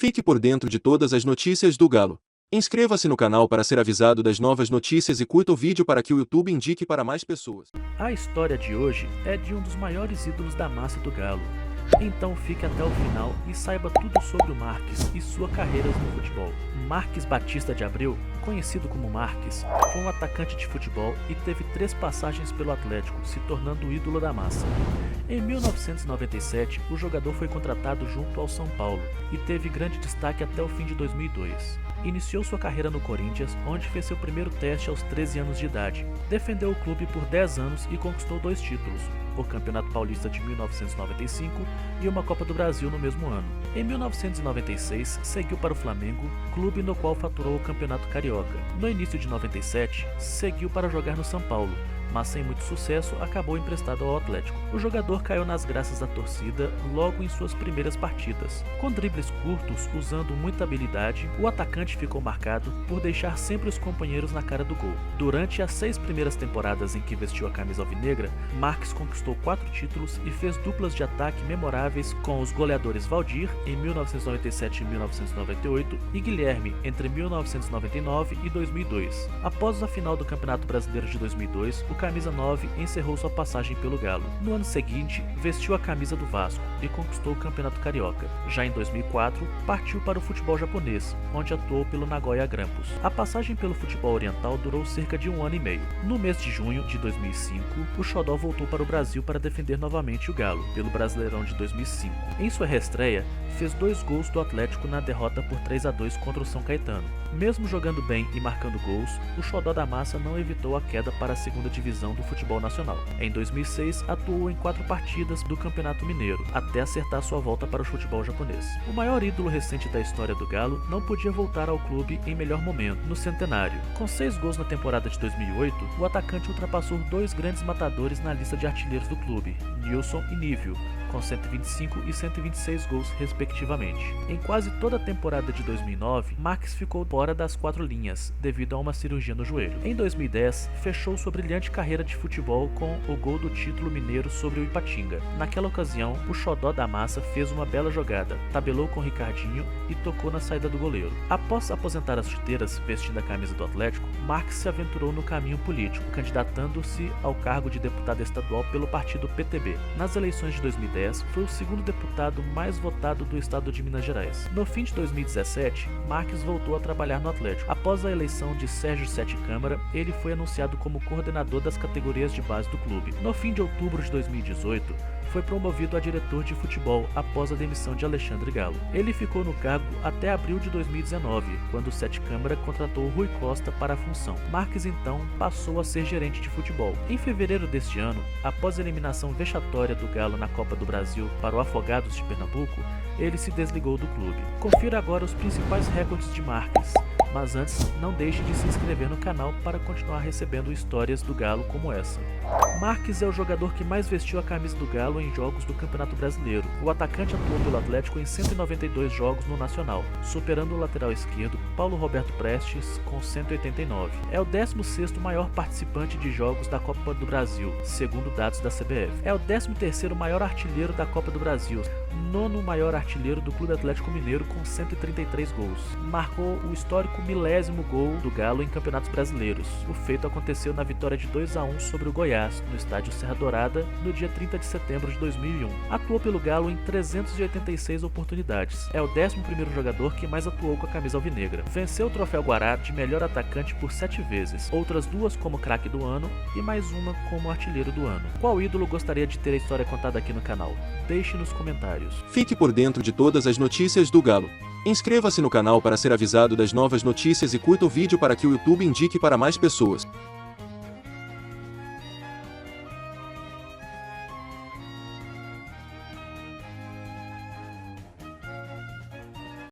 Fique por dentro de todas as notícias do Galo. Inscreva-se no canal para ser avisado das novas notícias e curta o vídeo para que o YouTube indique para mais pessoas. A história de hoje é de um dos maiores ídolos da massa do Galo. Então fique até o final e saiba tudo sobre o Marques e sua carreira no futebol. Marques Batista de Abreu, conhecido como Marques, foi um atacante de futebol e teve 3 passagens pelo Atlético, se tornando o ídolo da massa. Em 1997, o jogador foi contratado junto ao São Paulo e teve grande destaque até o fim de 2002. Iniciou sua carreira no Corinthians, onde fez seu primeiro teste aos 13 anos de idade. Defendeu o clube por 10 anos e conquistou 2 títulos, o Campeonato Paulista de 1995 e uma Copa do Brasil no mesmo ano. Em 1996, seguiu para o Flamengo, clube no qual faturou o Campeonato Carioca. No início de 97, seguiu para jogar no São Paulo, mas sem muito sucesso acabou emprestado ao Atlético. O jogador caiu nas graças da torcida logo em suas primeiras partidas. Com dribles curtos, usando muita habilidade, o atacante ficou marcado por deixar sempre os companheiros na cara do gol. Durante as 6 primeiras temporadas em que vestiu a camisa alvinegra, Marques conquistou 4 títulos e fez duplas de ataque memoráveis com os goleadores Valdir em 1997 e 1998 e Guilherme entre 1999 e 2002. Após a final do Campeonato Brasileiro de 2002, o camisa 9 encerrou sua passagem pelo Galo. No ano seguinte, vestiu a camisa do Vasco e conquistou o Campeonato Carioca. Já em 2004, partiu para o futebol japonês, onde atuou pelo Nagoya Grampus. A passagem pelo futebol oriental durou cerca de 1 ano e meio. No mês de junho de 2005, o Xodó voltou para o Brasil para defender novamente o Galo, pelo Brasileirão de 2005. Em sua reestreia, fez 2 gols do Atlético na derrota por 3-2 contra o São Caetano. Mesmo jogando bem e marcando gols, o Xodó da Massa não evitou a queda para a segunda divisão do futebol nacional. Em 2006, atuou em 4 partidas do Campeonato Mineiro, até acertar sua volta para o futebol japonês. O maior ídolo recente da história do Galo não podia voltar ao clube em melhor momento, no centenário. Com 6 gols na temporada de 2008, o atacante ultrapassou 2 grandes matadores na lista de artilheiros do clube, Nilson e Nívio, com 125 e 126 gols respectivamente. Em quase toda a temporada de 2009, Marques ficou fora das 4 linhas, devido a uma cirurgia no joelho. Em 2010, fechou sua brilhante carreira de futebol com o gol do título mineiro sobre o Ipatinga. Naquela ocasião, o Xodó da Massa fez uma bela jogada, tabelou com Ricardinho e tocou na saída do goleiro. Após aposentar as chuteiras vestindo a camisa do Atlético, Marques se aventurou no caminho político, candidatando-se ao cargo de deputado estadual pelo partido PTB. Nas eleições de 2010, foi o segundo deputado mais votado do estado de Minas Gerais. No fim de 2017, Marques voltou a trabalhar no Atlético. Após a eleição de Sérgio Sete Câmara, ele foi anunciado como coordenador das categorias de base do clube. No fim de outubro de 2018, foi promovido a diretor de futebol após a demissão de Alexandre Galo. Ele ficou no cargo até abril de 2019, quando o Sete Câmara contratou Rui Costa para a função. Marques então passou a ser gerente de futebol. Em fevereiro deste ano, após a eliminação vexatória do Galo na Copa do Brasil para o Afogados de Pernambuco, ele se desligou do clube. Confira agora os principais recordes de Marques. Mas antes, não deixe de se inscrever no canal para continuar recebendo histórias do Galo como essa. Marques é o jogador que mais vestiu a camisa do Galo em jogos do Campeonato Brasileiro. O atacante atuou pelo Atlético em 192 jogos no Nacional, superando o lateral esquerdo Paulo Roberto Prestes com 189. É o 16º maior participante de jogos da Copa do Brasil, segundo dados da CBF. É o 13º maior artilheiro da Copa do Brasil, 9º maior artilheiro do Clube Atlético Mineiro com 133 gols. Marcou o histórico 1000º gol do Galo em campeonatos brasileiros. O feito aconteceu na vitória de 2-1 sobre o Goiás, no estádio Serra Dourada, no dia 30 de setembro de 2001. Atuou pelo Galo em 386 oportunidades. É o 11º jogador que mais atuou com a camisa alvinegra. Venceu o troféu Guará de melhor atacante por 7 vezes, outras 2 como craque do ano e mais uma como artilheiro do ano. Qual ídolo gostaria de ter a história contada aqui no canal? Deixe nos comentários. Fique por dentro de todas as notícias do Galo. Inscreva-se no canal para ser avisado das novas notícias e curta o vídeo para que o YouTube indique para mais pessoas.